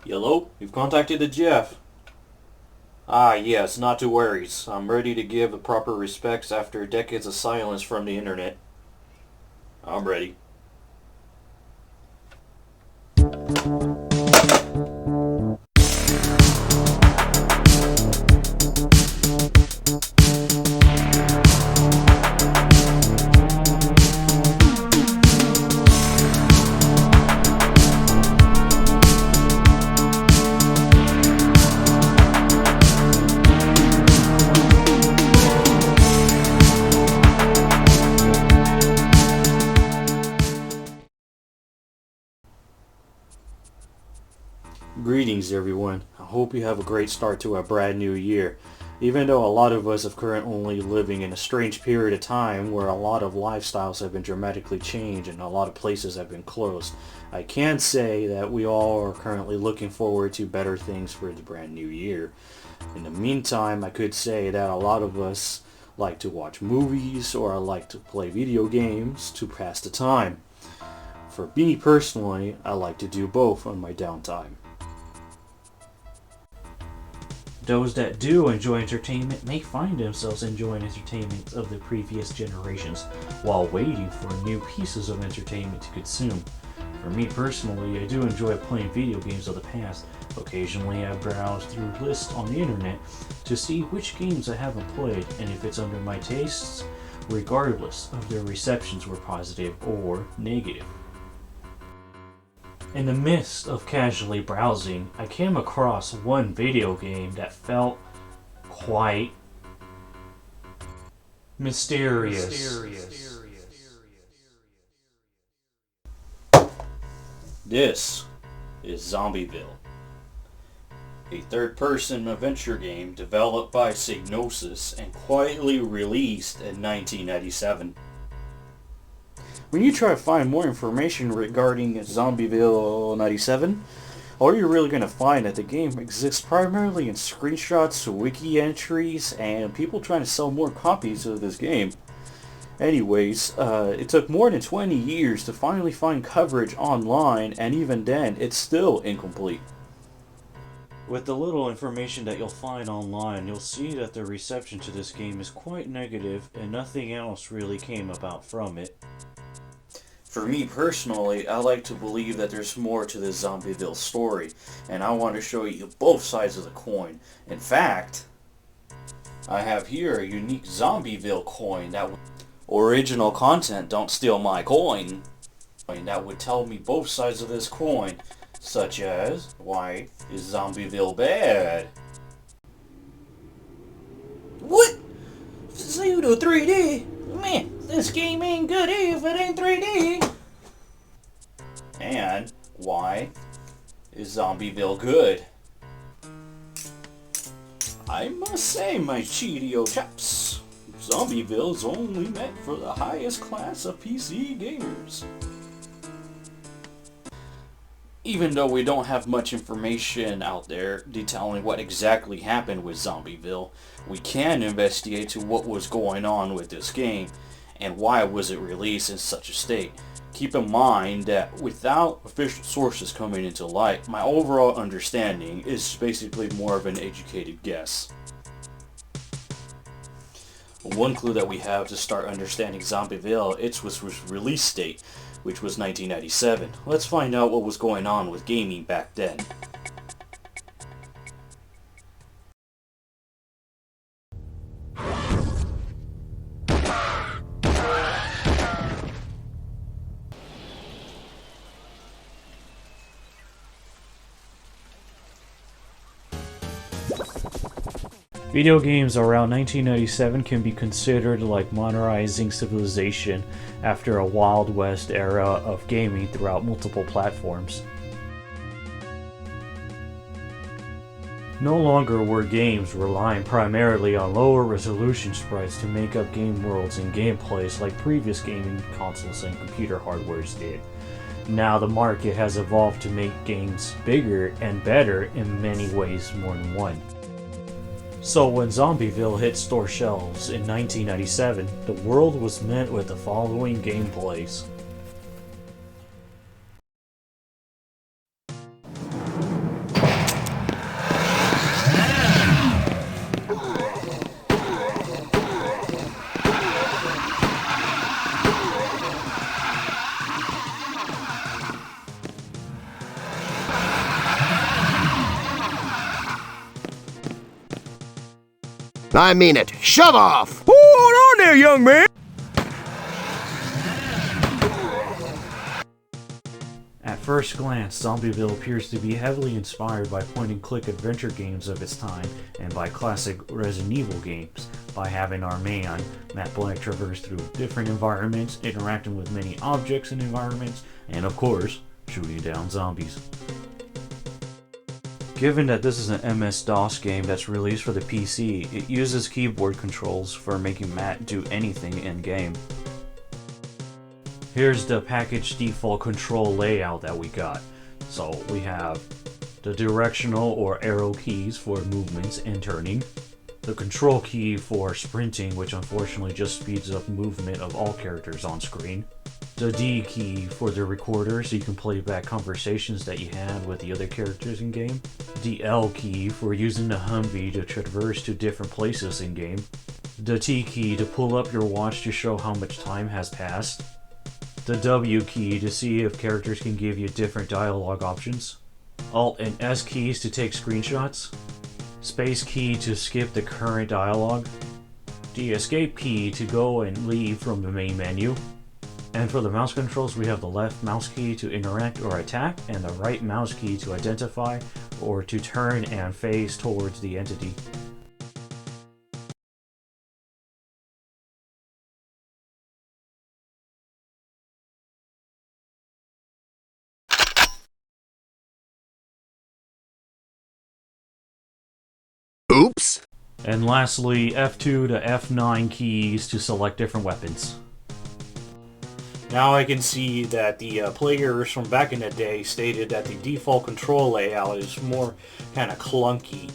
Hello, you've contacted the Jeff. Ah, yes, not to worry. I'm ready to give the proper respects after decades of silence from the internet. I'm ready. Greetings everyone. I hope you have a great start to a brand new year. Even though a lot of us are currently living in a strange period of time where a lot of lifestyles have been dramatically changed and a lot of places have been closed, I can say that we all are currently looking forward to better things for the brand new year. In the meantime, I could say that a lot of us like to watch movies or like to play video games to pass the time. For me personally, I like to do both on my downtime. Those that do enjoy entertainment may find themselves enjoying entertainment of the previous generations while waiting for new pieces of entertainment to consume. For me personally, I do enjoy playing video games of the past. Occasionally I browse through lists on the internet to see which games I haven't played and if it's under my tastes, regardless of their receptions were positive or negative. In the midst of casually browsing, I came across one video game that felt quite mysterious. This is Zombieville, a third-person adventure game developed by Psygnosis and quietly released in 1997. When you try to find more information regarding Zombieville 97, all you're really going to find that the game exists primarily in screenshots, wiki entries, and people trying to sell more copies of this game. Anyways, it took more than 20 years to finally find coverage online, and even then, it's still incomplete. With the little information that you'll find online, you'll see that the reception to this game is quite negative, and nothing else really came about from it. For me personally, I like to believe that there's more to this Zombieville story, and I want to show you both sides of the coin. In fact, I have here a unique Zombieville coin that original content, don't steal my coin, that would tell me both sides of this coin, such as, why is Zombieville bad? What? Pseudo 3D? Man, this game ain't good if it ain't 3D. And why is Zombieville good? I must say, my Cheerio chaps, Zombieville's only meant for the highest class of PC gamers. Even though we don't have much information out there detailing what exactly happened with Zombieville, we can investigate to what was going on with this game and why was it released in such a state. Keep in mind that without official sources coming into light, my overall understanding is basically more of an educated guess. One clue that we have to start understanding Zombieville, its release date, which was 1997. Let's find out what was going on with gaming back then. Video games around 1997 can be considered like modernizing civilization after a Wild West era of gaming throughout multiple platforms. No longer were games relying primarily on lower resolution sprites to make up game worlds and gameplays like previous gaming consoles and computer hardwares did. Now the market has evolved to make games bigger and better in many ways more than one. So when Zombieville hit store shelves in 1997, the world was met with the following gameplays. I mean it. Shove off! Hold on there, young man! At first glance, Zombieville appears to be heavily inspired by point-and-click adventure games of its time and by classic Resident Evil games, by having our man, Matt Blank, traverse through different environments, interacting with many objects and environments, and of course, shooting down zombies. Given that this is an MS-DOS game that's released for the PC, it uses keyboard controls for making Matt do anything in-game. Here's the package default control layout that we got. So we have the directional or arrow keys for movements and turning, the control key for sprinting, which unfortunately just speeds up movement of all characters on screen, the D key for the recorder so you can play back conversations that you had with the other characters in game, the L key for using the Humvee to traverse to different places in game, the T key to pull up your watch to show how much time has passed, the W key to see if characters can give you different dialogue options, Alt and S keys to take screenshots, space key to skip the current dialogue, the escape key to go and leave from the main menu, and for the mouse controls we have the left mouse key to interact or attack and the right mouse key to identify or to turn and face towards the entity. Oops! And lastly, F2 to F9 keys to select different weapons. Now I can see that the players from back in the day stated that the default control layout is more kind of clunky.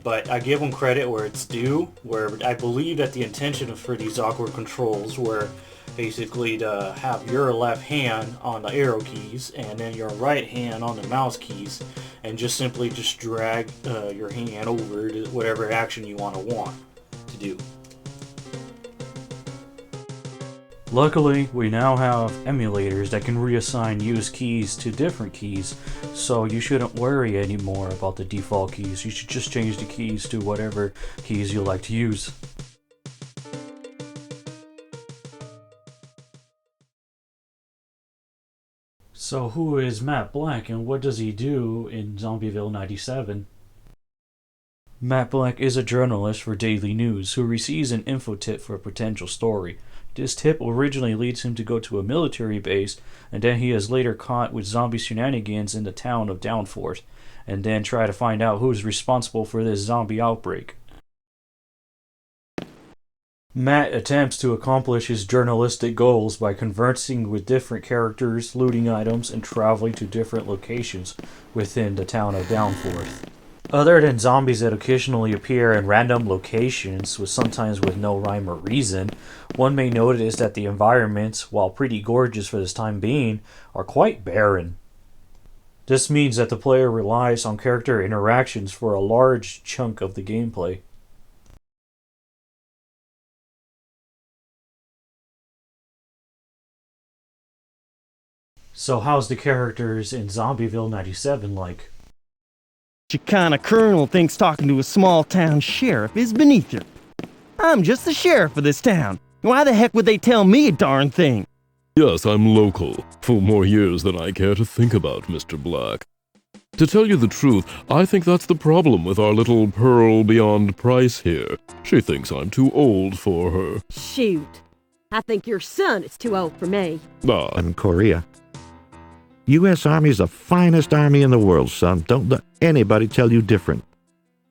But I give them credit where it's due, where I believe that the intention for these awkward controls were basically to have your left hand on the arrow keys and then your right hand on the mouse keys and just simply just drag your hand over to whatever action you want to do. Luckily, we now have emulators that can reassign used keys to different keys, so you shouldn't worry anymore about the default keys. You should just change the keys to whatever keys you like to use. So who is Matt Blank and what does he do in Zombieville 97? Matt Blank is a journalist for Daily News who receives an info tip for a potential story. This tip originally leads him to go to a military base, and then he is later caught with zombie shenanigans in the town of Downforth, and then try to find out who's responsible for this zombie outbreak. Matt attempts to accomplish his journalistic goals by conversing with different characters, looting items, and traveling to different locations within the town of Downforth. Other than zombies that occasionally appear in random locations, sometimes with no rhyme or reason, one may notice that the environments, while pretty gorgeous for this time being, are quite barren. This means that the player relies on character interactions for a large chunk of the gameplay. So how's the characters in Zombieville 97 like? Your kind of colonel thinks talking to a small town sheriff is beneath her. I'm just the sheriff of this town. Why the heck would they tell me a darn thing? Yes, I'm local, for more years than I care to think about, Mr. Black. To tell you the truth, I think that's the problem with our little pearl beyond price here. She thinks I'm too old for her. Shoot. I think your son is too old for me. I'm Korea. U.S. Army's the finest army in the world, son. Don't let anybody tell you different.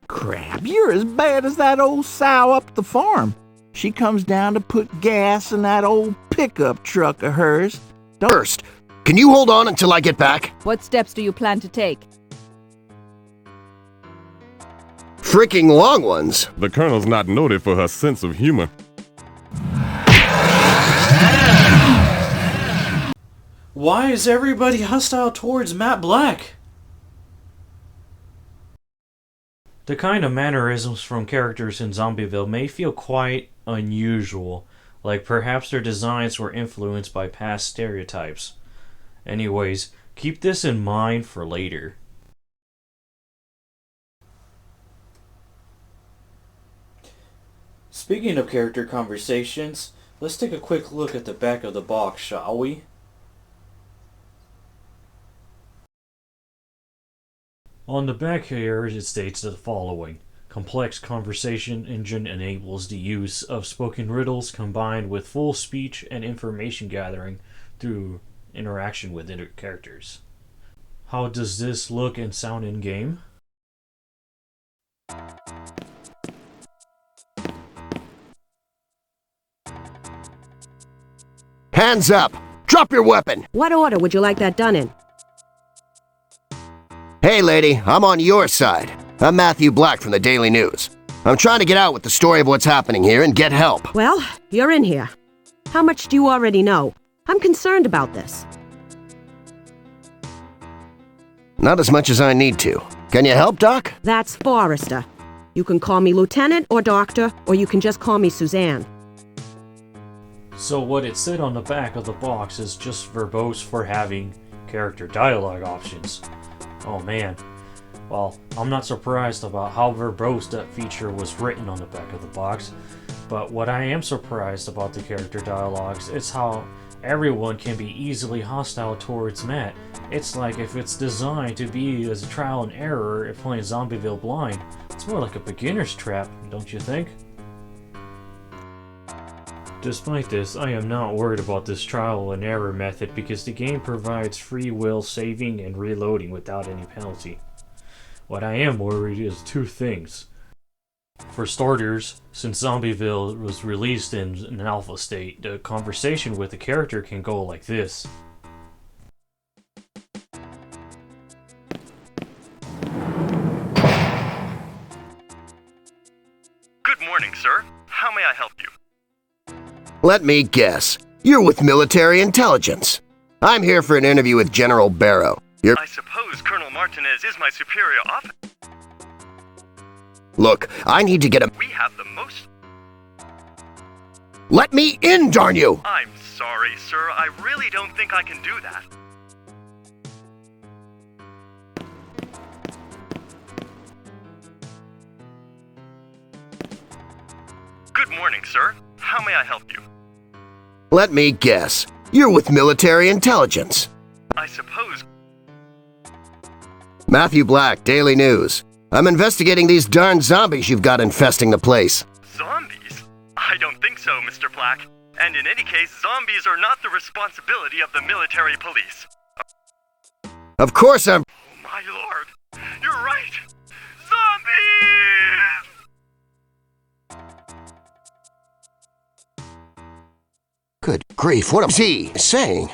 Crap, you're as bad as that old sow up the farm. She comes down to put gas in that old pickup truck of hers. First, can you hold on until I get back? What steps do you plan to take? Freaking long ones. The Colonel's not noted for her sense of humor. Why is everybody hostile towards Matt Black? The kind of mannerisms from characters in Zombieville may feel quite unusual, like perhaps their designs were influenced by past stereotypes. Anyways, keep this in mind for later. Speaking of character conversations, let's take a quick look at the back of the box, shall we? On the back here, it states the following. Complex conversation engine enables the use of spoken riddles combined with full speech and information gathering through interaction with other characters. How does this look and sound in game? Hands up! Drop your weapon! What order would you like that done in? Hey lady, I'm on your side. I'm Matthew Black from the Daily News. I'm trying to get out with the story of what's happening here and get help. Well, you're in here. How much do you already know? I'm concerned about this. Not as much as I need to. Can you help, Doc? That's Forrester. You can call me Lieutenant or Doctor, or you can just call me Suzanne. So what it said on the back of the box is just verbose for having character dialogue options. Oh man. Well, I'm not surprised about how verbose that feature was written on the back of the box, but what I am surprised about the character dialogues is how everyone can be easily hostile towards Matt. It's like if it's designed to be as a trial and error if playing Zombieville blind, it's more like a beginner's trap, don't you think? Despite this, I am not worried about this trial and error method because the game provides free will saving and reloading without any penalty. What I am worried is two things. For starters, since Zombieville was released in an alpha state, the conversation with the character can go like this. Good morning, sir. How may I help you? Let me guess. You're with military intelligence. I'm here for an interview with General Barrow. I suppose Colonel Martinez is my superior officer. Look, I need to get a... We have the most... Let me in, darn you! I'm sorry, sir. I really don't think I can do that. Good morning, sir. How may I help you? Let me guess. You're with military intelligence. I suppose... Matthew Black, Daily News. I'm investigating these darn zombies you've got infesting the place. Zombies? I don't think so, Mr. Black. And in any case, zombies are not the responsibility of the military police. Of course I'm... Oh my lord! You're right! Zombies! Good grief, what is he saying?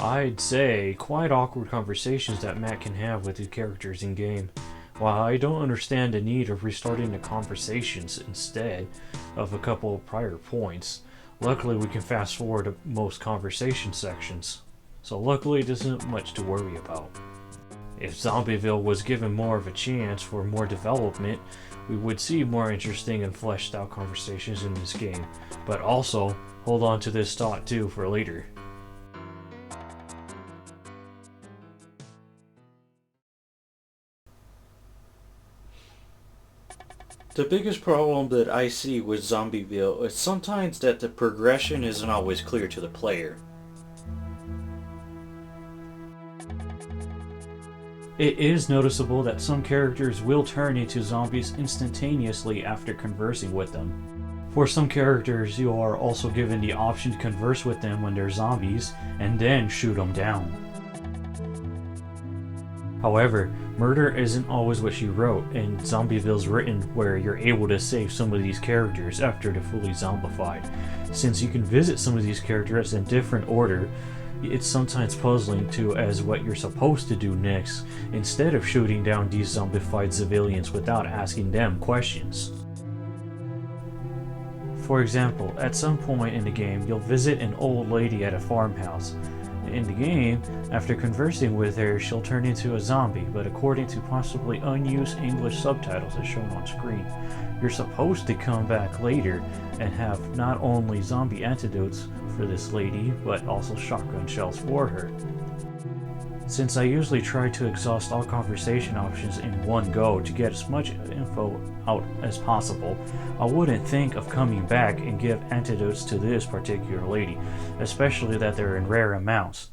I'd say quite awkward conversations that Matt can have with his characters in game. While I don't understand the need of restarting the conversations instead of a couple of prior points, luckily we can fast forward to most conversation sections. So luckily it isn't much to worry about. If Zombieville was given more of a chance for more development, we would see more interesting and fleshed out conversations in this game. But also, hold on to this thought too for later. The biggest problem that I see with Zombieville is sometimes that the progression isn't always clear to the player. It is noticeable that some characters will turn into zombies instantaneously after conversing with them. For some characters, you are also given the option to converse with them when they're zombies, and then shoot them down. However, murder isn't always what she wrote, and Zombieville's written where you're able to save some of these characters after they're fully zombified. Since you can visit some of these characters in different order, it's sometimes puzzling to as what you're supposed to do next, instead of shooting down these zombified civilians without asking them questions. For example, at some point in the game, you'll visit an old lady at a farmhouse. In the game, after conversing with her, she'll turn into a zombie, but according to possibly unused English subtitles as shown on screen, you're supposed to come back later and have not only zombie antidotes for this lady, but also shotgun shells for her. Since I usually try to exhaust all conversation options in one go to get as much info out as possible, I wouldn't think of coming back and give antidotes to this particular lady, especially that they're in rare amounts.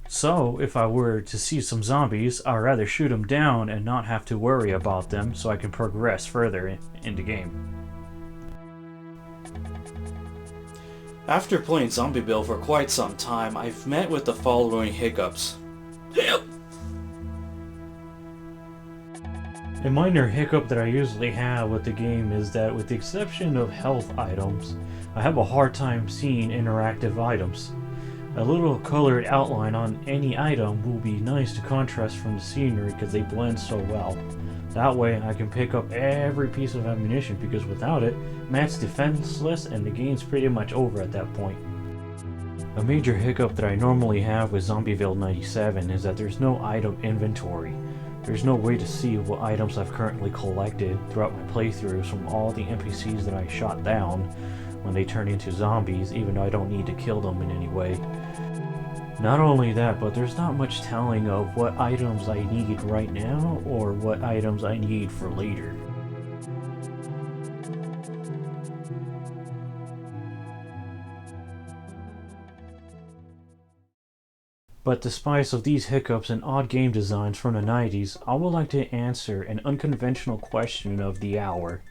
So, if I were to see some zombies, I'd rather shoot them down and not have to worry about them so I can progress further in the game. After playing Zombieville for quite some time, I've met with the following hiccups. A minor hiccup that I usually have with the game is that, with the exception of health items, I have a hard time seeing interactive items. A little colored outline on any item will be nice to contrast from the scenery because they blend so well. That way I can pick up every piece of ammunition, because without it, Matt's defenseless and the game's pretty much over at that point. A major hiccup that I normally have with Zombieville 97 is that there's no item inventory. There's no way to see what items I've currently collected throughout my playthroughs from all the NPCs that I shot down when they turn into zombies, even though I don't need to kill them in any way. Not only that, but there's not much telling of what items I need right now or what items I need for later. But despite of these hiccups and odd game designs from the 90s, I would like to answer an unconventional question of the hour.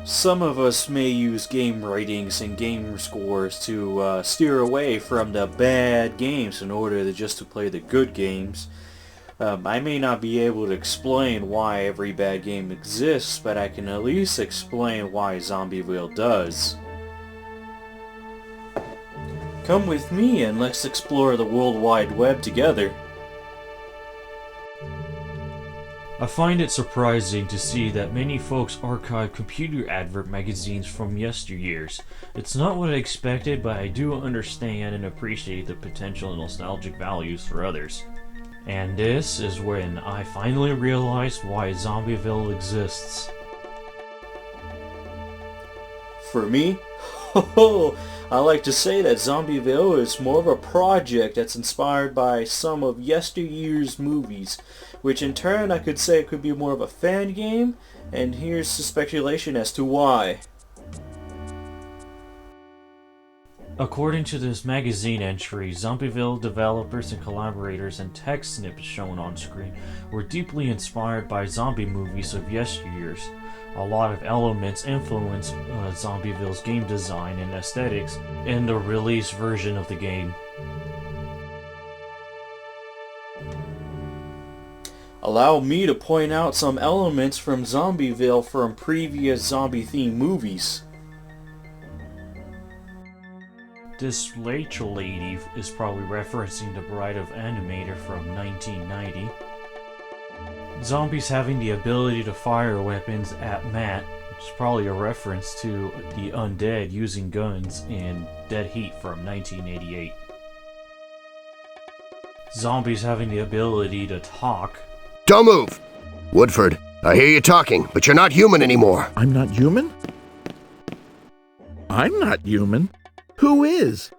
Some of us may use game ratings and game scores to steer away from the bad games in order to play the good games. I may not be able to explain why every bad game exists, but I can at least explain why Zombieville does. Come with me and let's explore the World Wide Web together. I find it surprising to see that many folks archive computer advert magazines from yesteryears. It's not what I expected, but I do understand and appreciate the potential nostalgic values for others. And this is when I finally realized why Zombieville exists. For me, I like to say that Zombieville is more of a project that's inspired by some of yesteryear's movies, which in turn I could say it could be more of a fan game, and here's the speculation as to why. According to this magazine entry, Zombieville developers and collaborators and text snippets shown on screen were deeply inspired by zombie movies of yesteryears. A lot of elements influenced Zombieville's game design and aesthetics in the release version of the game. Allow me to point out some elements from Zombieville from previous zombie-themed movies. This Rachel lady is probably referencing the Bride of Animator from 1990. Zombies having the ability to fire weapons at Matt, which is probably a reference to the undead using guns in Dead Heat from 1988. Zombies having the ability to talk. Don't move! Woodford, I hear you talking, but you're not human anymore. I'm not human? I'm not human? Who is?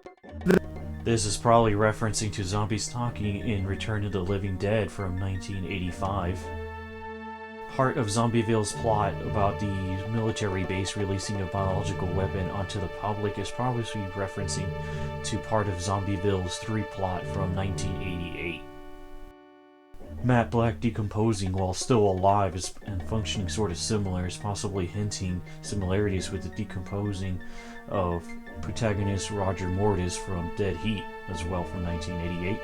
This is probably referencing to zombies talking in Return of the Living Dead from 1985. Part of Zombieville's plot about the military base releasing a biological weapon onto the public is probably referencing to part of Zombieville's 3 plot from 1988. Matt Black decomposing while still alive and functioning sort of similar is possibly hinting similarities with the decomposing of protagonist Roger Mortis from Dead Heat as well from 1988.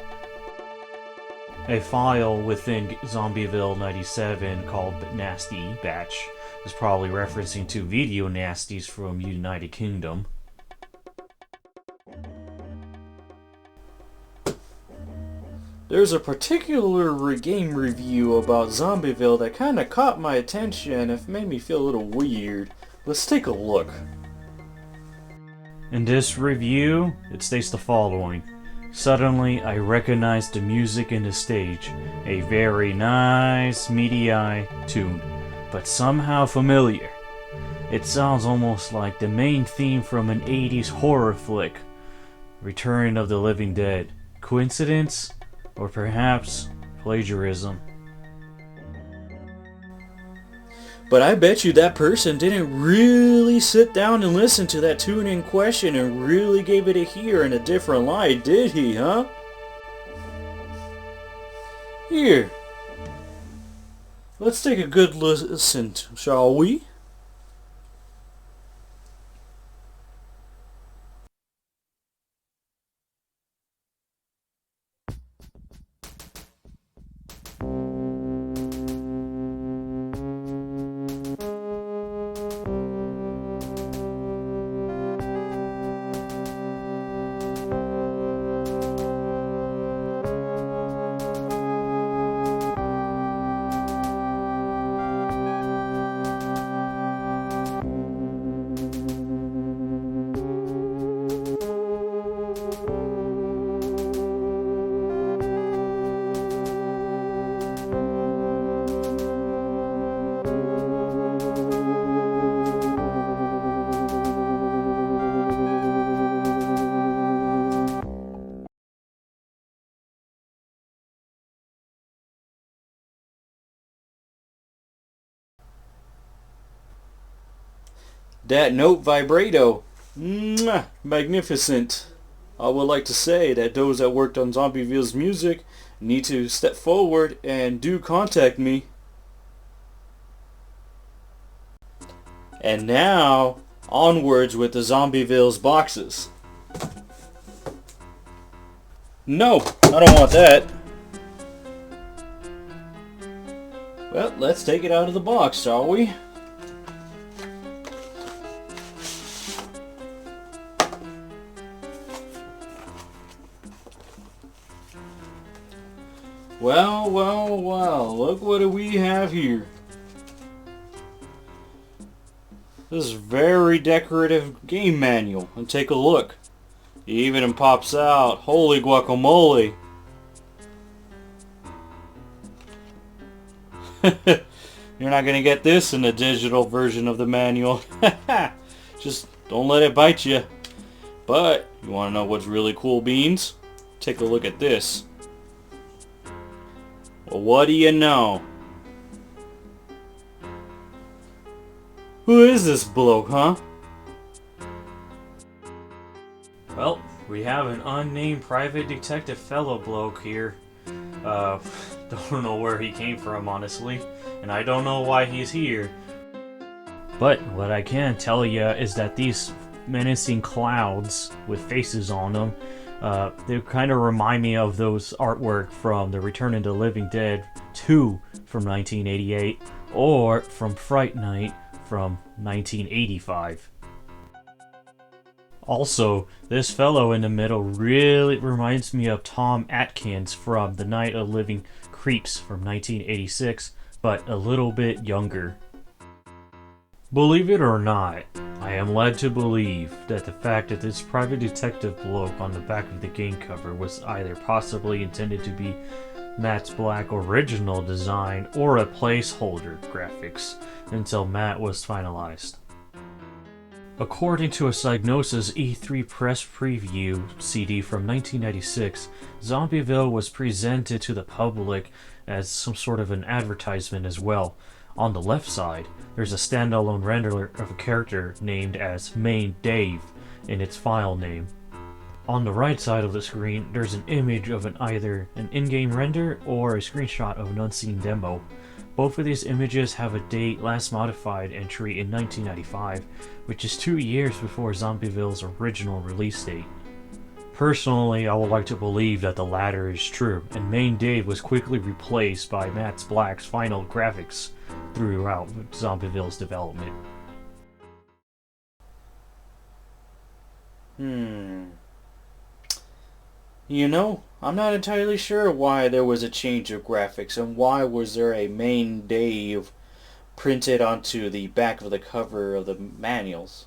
A file within Zombieville 97 called Nasty Batch is probably referencing to video nasties from United Kingdom. There's a particular game review about Zombieville that kinda caught my attention and it made me feel a little weird. Let's take a look. In this review, it states the following. Suddenly, I recognized the music in the stage. A very nice, meaty tune. but somehow familiar. It sounds almost like the main theme from an 80s horror flick, Return of the Living Dead. Coincidence? Or perhaps plagiarism? But I bet you that person didn't really sit down and listen to that tune in question and really gave it a hear in a different light, did he, huh? Here. Let's take a good listen, shall we? That note vibrato. Mwah, magnificent. I would like to say that those that worked on Zombieville's music need to step forward and do contact me. And now, onwards with the Zombieville's boxes. No, I don't want that. Well, let's take it out of the box, shall we? Well, well, well, look what do we have here. This is very decorative game manual, and take a look. It even pops out, holy guacamole. You're not gonna get this in the digital version of the manual. Just don't let it bite you. But, you wanna know what's really cool beans? Take a look at this. Well, what do you know? Who is this bloke, huh? Well, we have an unnamed private detective fellow bloke here. Don't know where he came from, honestly, and I don't know why he's here. But what I can tell you is that these menacing clouds with faces on them, they kind of remind me of those artwork from the Return of the Living Dead 2 from 1988, or from Fright Night from 1985. Also, this fellow in the middle really reminds me of Tom Atkins from The Night of Living Creeps from 1986, but a little bit younger. Believe it or not, I am led to believe that the fact that this private detective bloke on the back of the game cover was either possibly intended to be Matt's Black original design or a placeholder graphics until Matt was finalized. According to a Psygnosis E3 press preview CD from 1996, Zombieville was presented to the public as some sort of an advertisement as well. On the left side, there's a standalone render of a character named as Main Dave in its file name. On the right side of the screen, there's an image of either an in-game render or a screenshot of an unseen demo. Both of these images have a date last modified entry in 1995, which is 2 years before Zombieville's original release date. Personally, I would like to believe that the latter is true, and Main Dave was quickly replaced by Matt Black's final graphics throughout Zombieville's development. You know, I'm not entirely sure why there was a change of graphics and why was there a Main Dave printed onto the back of the cover of the manuals,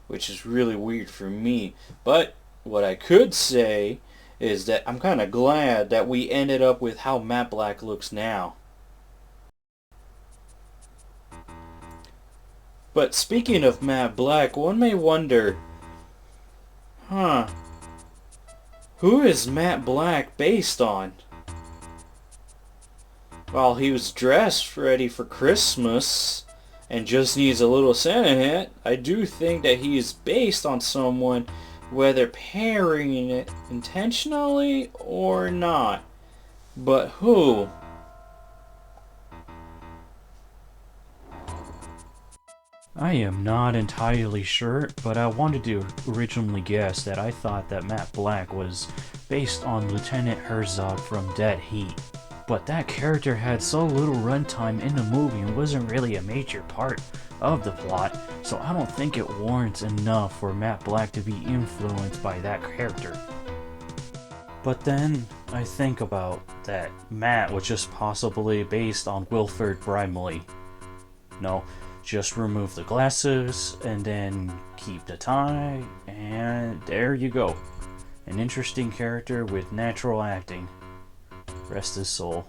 which is really weird for me. But what I could say is that I'm kind of glad that we ended up with how Matt Black looks now. But speaking of Matt Black, one may wonder, who is Matt Black based on? While he was dressed ready for Christmas and just needs a little Santa hat, I do think that he is based on someone, whether parrying it intentionally or not. But who? I am not entirely sure, but I wanted to originally guess that I thought that Matt Black was based on Lieutenant Herzog from Dead Heat. But that character had so little runtime in the movie and wasn't really a major part of the plot, so I don't think it warrants enough for Matt Black to be influenced by that character. But then I think about that Matt was just possibly based on Wilford Brimley. No, just remove the glasses and then keep the tie, and there you go. An interesting character with natural acting. Rest his soul.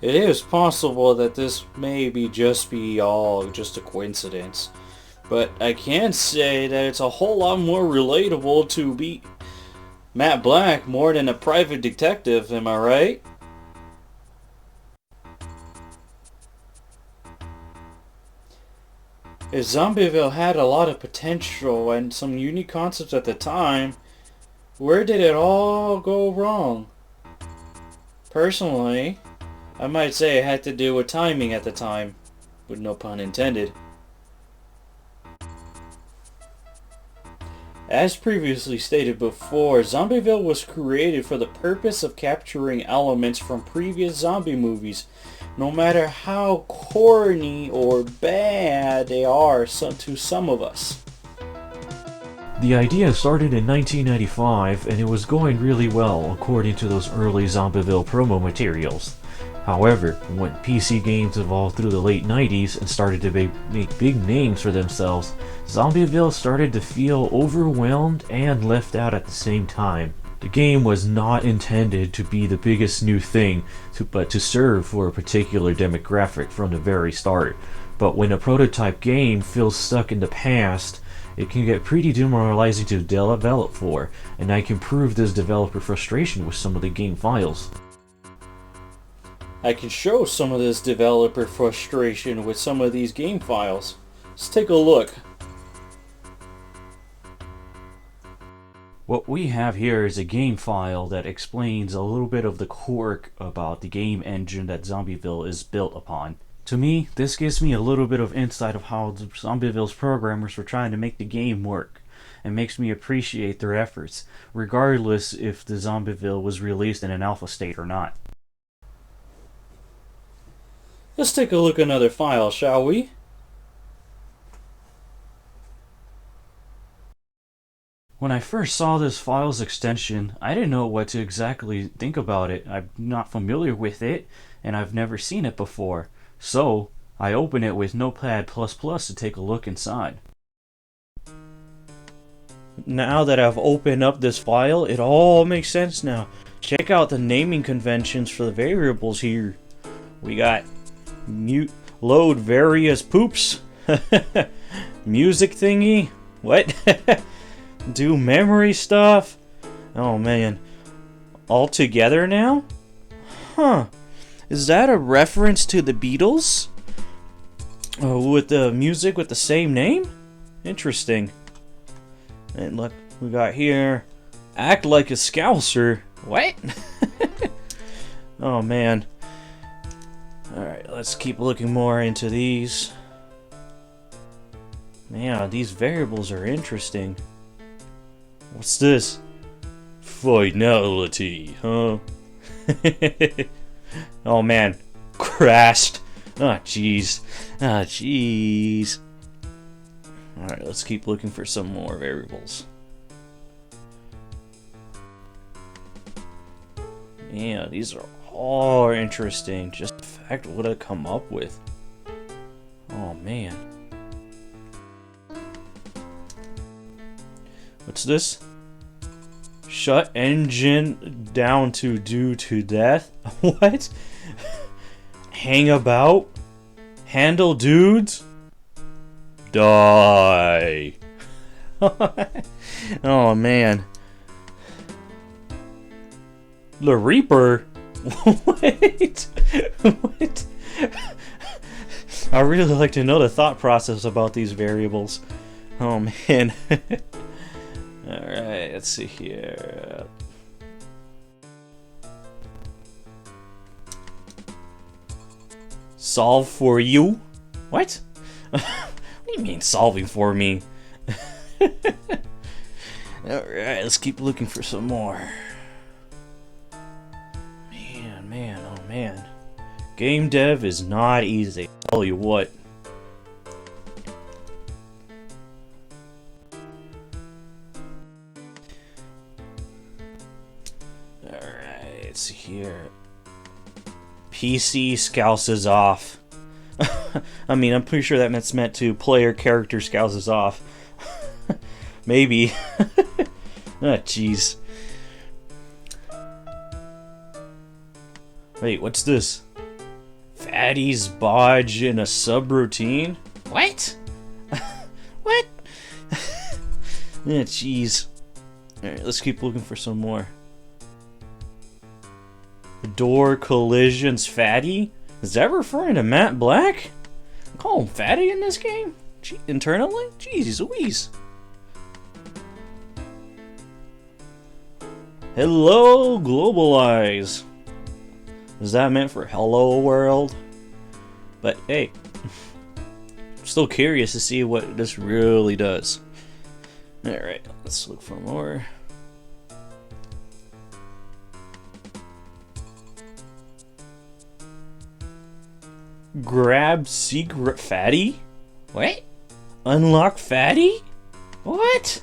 It is possible that this may be just a coincidence, but I can say that it's a whole lot more relatable to be Matt Black more than a private detective, am I right? If Zombieville had a lot of potential and some unique concepts at the time, where did it all go wrong? Personally, I might say it had to do with timing at the time, with no pun intended. As previously stated before, Zombieville was created for the purpose of capturing elements from previous zombie movies, no matter how corny or bad they are to some of us. The idea started in 1995 and it was going really well according to those early Zombieville promo materials. However, when PC games evolved through the late 90s and started to make big names for themselves, Zombieville started to feel overwhelmed and left out at the same time. The game was not intended to be the biggest new thing, but to serve for a particular demographic from the very start. But when a prototype game feels stuck in the past, it can get pretty demoralizing to develop for, and I can prove this developer frustration with some of the game files. I can show some of this developer frustration with some of these game files. Let's take a look. What we have here is a game file that explains a little bit of the quirk about the game engine that Zombieville is built upon. To me, this gives me a little bit of insight of how the Zombieville's programmers were trying to make the game work, and makes me appreciate their efforts, regardless if the Zombieville was released in an alpha state or not. Let's take a look at another file, shall we? When I first saw this file's extension, I didn't know what to exactly think about it. I'm not familiar with it, and I've never seen it before. So, I open it with Notepad++ to take a look inside. Now that I've opened up this file, it all makes sense now. Check out the naming conventions for the variables here. We got load various poops. Music thingy. What? Do memory stuff. Oh man. All together now? Huh. Is that a reference to the Beatles? With the music with the same name? Interesting. And look, we got here, act like a Scouser. What? Oh man. Alright, let's keep looking more into these. Man, these variables are interesting. What's this? Finality, huh? Oh man, crashed. Oh jeez. Ah jeez. Alright, let's keep looking for some more variables. Yeah, these are all interesting. Just the fact what I come up with. Oh man. What's this? Shut engine down due to death? What? Hang about? Handle dudes? Die. Oh man. The Reaper? Wait. What? I really like to know the thought process about these variables. Oh man. Alright, let's see here. Solve for you? What? What do you mean solving for me? Alright, let's keep looking for some more. Man, oh man. Game dev is not easy, I'll tell you what. Alright, let's see here. PC scouses off. I mean, I'm pretty sure that's meant to player character scouses off. Maybe. Ah, jeez. Wait, what's this? Fatty's bodge in a subroutine? What? What? Yeah, jeez. Alright, let's keep looking for some more. Door collisions Fatty? Is that referring to Matt Black? Call him Fatty in this game? Internally? Jeez Louise. Hello, Globalize. Is that meant for hello world? But hey, I'm still curious to see what this really does. Alright, let's look for more. Grab secret Fatty? What? Unlock Fatty? What?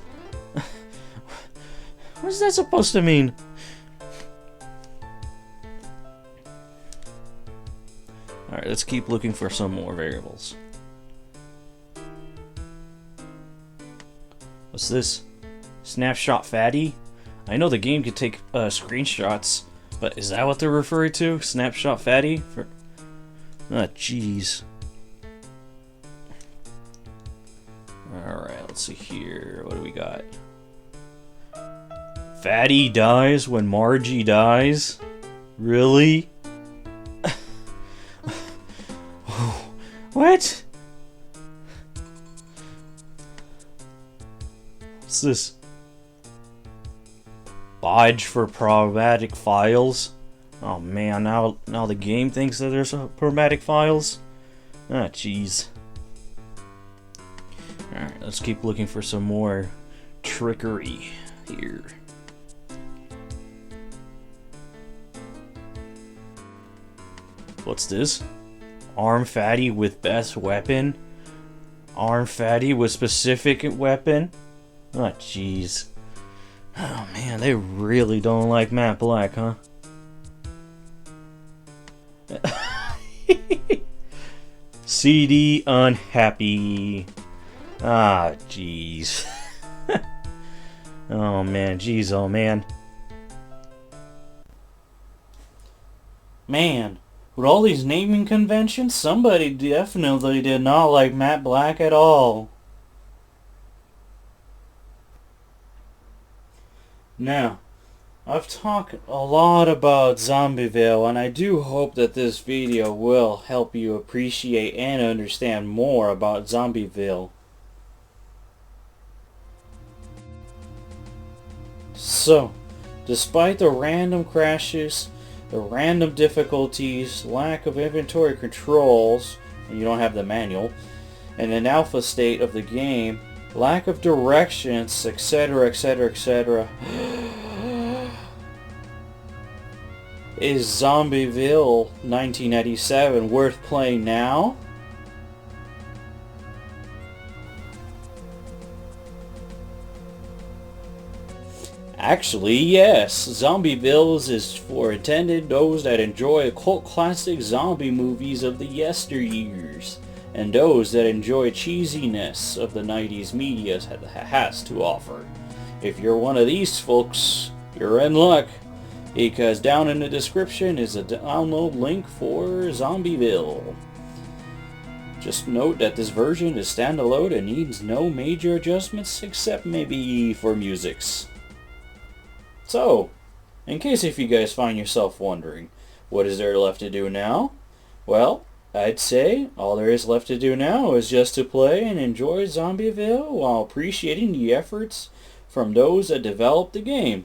What is that supposed to mean? Alright, let's keep looking for some more variables. What's this? Snapshot Fatty? I know the game can take screenshots, but is that what they're referring to? Snapshot Fatty? For... Ah, jeez. Alright, let's see here. What do we got? Fatty dies when Margie dies? Really? What? What's this? Bodge for problematic files? Oh man, now the game thinks that there's problematic files? Ah, jeez. Alright, let's keep looking for some more trickery here. What's this? Arm Fatty with best weapon? Arm Fatty with specific weapon? Oh, jeez. Oh man, they really don't like Matt Black, huh? CD unhappy. Ah, jeez. Oh man, jeez, oh man. Man, with all these naming conventions, somebody definitely did not like Matt Black at all. Now, I've talked a lot about Zombieville, and I do hope that this video will help you appreciate and understand more about Zombieville. So, despite the random crashes, the random difficulties, lack of inventory controls, and you don't have the manual, and an alpha state of the game, lack of directions, etc, etc, etc. Is Zombieville 1997 worth playing now? Actually, yes. Zombieville is for intended those that enjoy cult classic zombie movies of the yesteryears, and those that enjoy cheesiness of the 90s media has to offer. If you're one of these folks, you're in luck, because down in the description is a download link for Zombieville. Just note that this version is standalone and needs no major adjustments except maybe for musics. So, in case if you guys find yourself wondering, what is there left to do now? Well, I'd say all there is left to do now is just to play and enjoy Zombieville while appreciating the efforts from those that developed the game.